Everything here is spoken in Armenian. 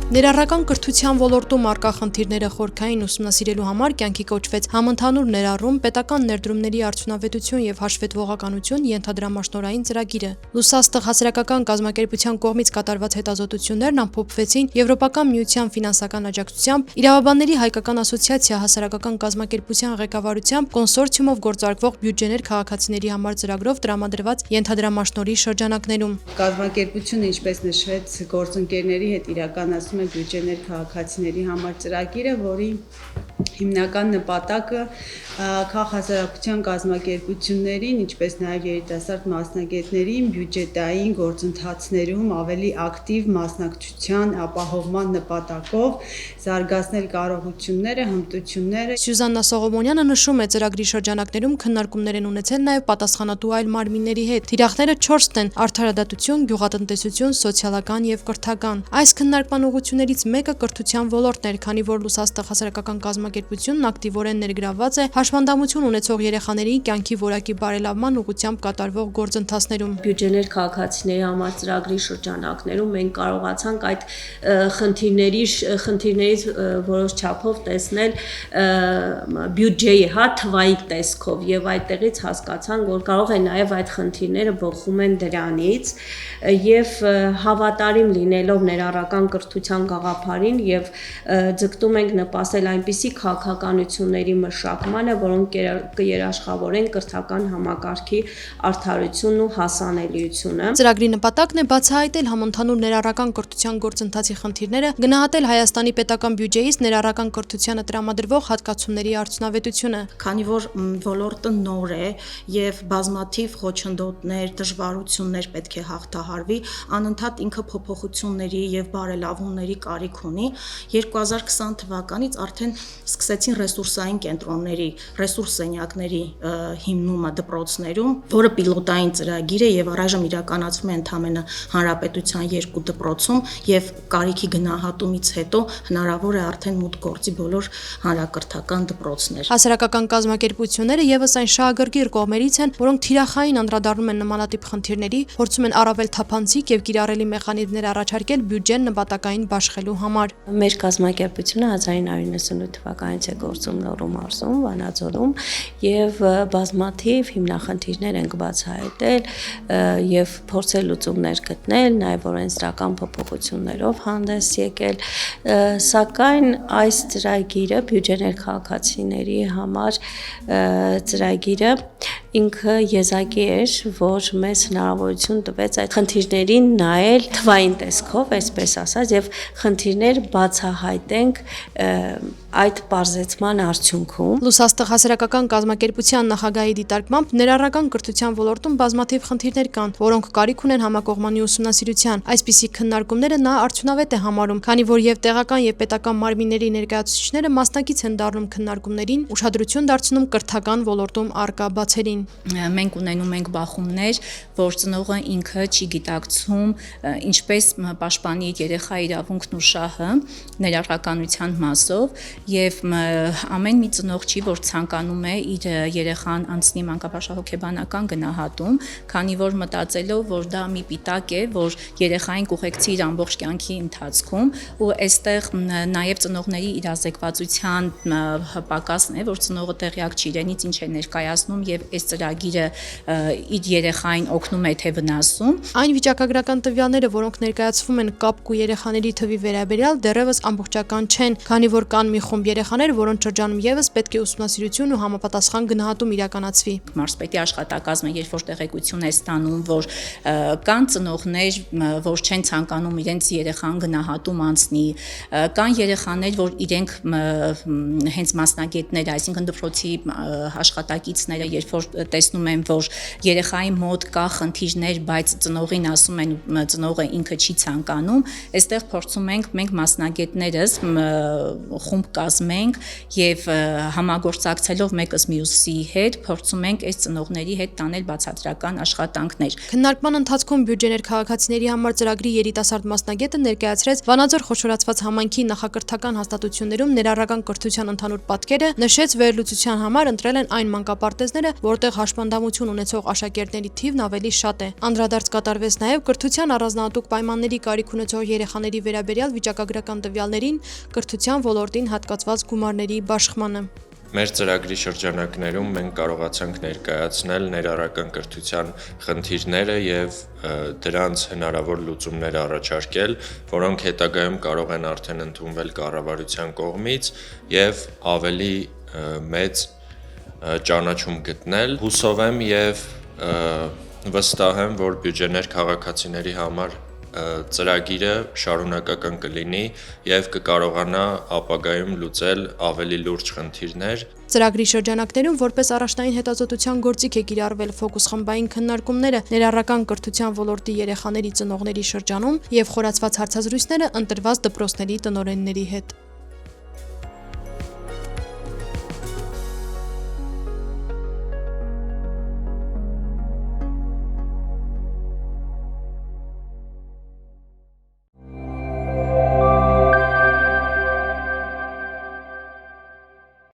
Ներառական կրթության ոլորտում առկա խնդիրները խորքային ուսումնասիրելու համար կյանքի կոչվեց համընդհանուր ներառում, պետական ներդրումների արդյունավետություն եւ հաշվետվողականություն ենթադրամաշնորհային ծրագիրը։ Լուսաստղ հասարակական կազմակերպության կողմից կատարված հետազոտություններն ամփոփվեցին Եվրոպական միության ֆինանսական աջակցությամբ, Իրավաբանների հայկական ասոցիացիա հասարակական կազմակերպության ղեկավարությամբ կոնսորցիումով գործարկվող բյուջեներ քաղաքացիների համար ծրագրով տրամադրված ենթադրամաշնորհի շրջանակներում։ Կազմակերպությունը, ինչպես նշվեց, գործընկերների հետ իրականացնում բյուջեներ քաղաքացիների համար ծրագիրը, որի հիմնական նպատակը քաղաքացիական կազմակերպություններին, ինչպես նաև երիտասարդ մասնագետներին բյուջետային գործընթացներում ավելի ակտիվ մասնակցության ապահովման նպատակով զարգացնել կարողությունները, հմտությունները։ Սյուզաննա Սողոմոնյանը նշում է, ծրագրի շրջանակներում քննարկումներ են ունեցել նաև պատասխանատու այլ մարմինների հետ։ Թիրախները 4-ն են՝ արդարադատություն, գյուղատնտեսություն, սոցիալական եւ կրթական։ Այս քննարկման ուղղություններից մեկը կրթության ոլորտն էր, քանի որ Լուսաստղ հասարակական կազմակերպությունն ակտիվորեն ներգրավված է հաշվանդամություն ունեցող երեխաների կյանքի որակի բարելավման ուղղությամբ կատարվող գործընթացներում։ Բյուջեներ քաղաքացիների համար ծրագրի շրջանակներում մենք կարողացանք այդ խնդիրներից որոշ չափով տեսնել բյուջեի թվային տեսքով եւ այդտեղից հասկացանք, որ կարող է նաեւ այդ խնդիրները բխում են դրանից եւ հավատարիմ լինելով ներառական կրթության գաղափարին եւ ձգտում ենք նպաստել այնպիսի քաղաքականությունների մշակմանը, որոնք կերաշխավորեն կրթական համակարգի արդարությունն ու հասանելիությունը։ Ծրագրի նպատակն է բացահայտել համընդհանուր ներառական կրթության գործընթացի խնդիրները, գնահատել Հայաստանի պետական բյուջեից ներառական կրթությանը տրամադրվող հատկացումների արդյունավետությունը։ Քանի որ ոլորտը նոր է եւ բազմաթիվ խոչընդոտներ, դժվարություններ պետք է հաղթահարվի, անընդհատ ինքը փոփոխությունների եւ բարելավումների կարիք ունի, 2020 թվականից արդեն սկսեցին ռեսուրսային կենտրոնների, ռեսուրս սենյակների հիմնումը դպրոցներում, որը պիլոտային ծրագիր է եւ առայժմ իրականացվում է ընդամենը հանրապետության 2 դպրոցում եւ կարիքի գնահատումից հետո հնարավոր է արդեն մուտք գործի բոլոր հանրակրթական դպրոցներ։ Հասարակական կազմակերպությունները եւս այն շահագրգիռ կողմերից են, որոնք թիրախային անդրադառնում են նմանատիպ խնդիրների, փորձում են առավել թափանցիկ եւ կիրառելի մեխանիզմներ առաջարկել բյուջեն նպատակային բաշխելու համար։ Մեր կազմակերպությունը 1998 թվականից է գործում Լոռու մարզում, Վանաձորում եւ բազմաթիվ հիմնախնդիրներ ենք բացահայտել եւ փորձել լուծումներ գտնել, նաեւ օրենսդրական փոփոխություններով հանդես եկել, սակայն այս ծրագիրը բյուջեներ քաղաքացիների համար ծրագիրը ինքը եզակի էր, որ մեզ հնարավորություն տվեց այդ խնդիրներին նայել թվային տեսքով, այսպես ասած, եւ խնդիրներ բացահայտենք այդ պարզեցման արդյունքում։ Լուսաստղ հասարակական կազմակերպության նախագահի դիտարկմամբ ներառական կրթության ոլորտում բազմաթիվ խնդիրներ կան, որոնք կարիք ունեն համակողմանի ուսումնասիրության։ Այսպիսի քննարկումները նա արդյունավետ է համարում, քանի որ եւ տեղական եւ պետական մարմինների ներկայացուցիչները մասնակից են դառնում քննարկումներին, ուշադրություն դարձնում կրթական ոլորտում առկա բացերին։ Մենք ունենում ենք բախումներ, որ ծնողը ինքը չի գիտակցում ինչպես պաշտպանի երեխայի իրավունքն ու շահը ներառականության մասով եւ ամեն մի ծնող չի, որ ցանկանում է իր երեխան անցնի մանկապաշտպանական գնահատում, քանի որ մտածելով, որ դա մի պիտակ է, որ երեխային կուղեկցի իր ամբողջ կյանքի ընթացքում ու այստեղ նաեւ ծնողների իրազեկվածության պակասն է, որ ծնողը տեղյակ չի իրենից ինչ է ներկայացնում եւ այս ծրագիրը իր երեխային օգնում է թե վնասում։ Այն վիճակագրական տվյալները, որոնք ներկայացվում են կապկու երեխաների թվի վերաբերյալ, դեռևս ամբողջական չեն, քանի որ կան մի խումբ երեխաներ, որոնց շրջանում եւս պետք է ուսումնասիրություն ու համապատասխան գնահատում իրականացվի։ Մարզպետի աշխատակազմը երբ որ տեղեկություն է ստանում, որ կան ծնողներ, որ չեն ցանկանում իրենց երեխան գնահատում անցնի, կան երեխաներ, որ իրենք հենց մասնագետներ, այսինքն դպրոցի աշխատակիցները, երբ որ տեսնում են, որ երեխայի մոտ կա խնդիրներ, բայց ծնողին ասում են, ծնողը ինքը չի ցանկանում, այստեղ փորձում ենք մենք մասնագետներս խումբ կազմենք եւ համագործակցելով մեկս մյուսի հետ փորձում ենք այս ծնողների հետ տանել բացատրական աշխատանքներ։ Քննարկման ընթացքում բյուջեներ քաղաքացիների համար ծրագրի երիտասարդ մասնագետը ներկայացրեց Վանաձոր խոշորացված համայնքի նախակրթական հաստատություններում ներառական կրթության ընդհանուր պատկերը, նշեց վերլուծության համար ընտրել են այն մանկապարտեզները, որտեղ որտեղ հաշմանդամություն ունեցող աշակերտների թիվն ավելի շատ է։ Անդրադարձ կատարվեց նաև կրթության առանձնահատուկ պայմանների կարիք ունեցող երեխաների վերաբերյալ վիճակագրական տվյալներին, կրթության ոլորտին հատկացված գումարների բաշխմանը։ Մեր ծրագրի շրջանակներում մենք կարողացանք ներկայացնել ներառական կրթության խնդիրները եւ դրանց հնարավոր լուծումներ առաջարկել, որոնք հետագայում կարող են արդեն ընդունվել կառավարության կողմից եւ ավելի մեծ ճանաչում գտնել։ Հուսով եմ եւ վստահ եմ, որ բյուջեներ քաղաքացիների համար ծրագիրը շարունակական կլինի եւ կկարողանա ապագայում լուծել ավելի լուրջ խնդիրներ։ Ծրագրի շրջանակներում որպես առաջնային հետազոտության գործիք է կիրառվել ֆոկուս խմբային քննարկումները ներառական կրթության ոլորտի երեխաների ծնողների շրջանում եւ խորացված հարցազրույցները ընտրված դպրոցների տնօրենների հետ։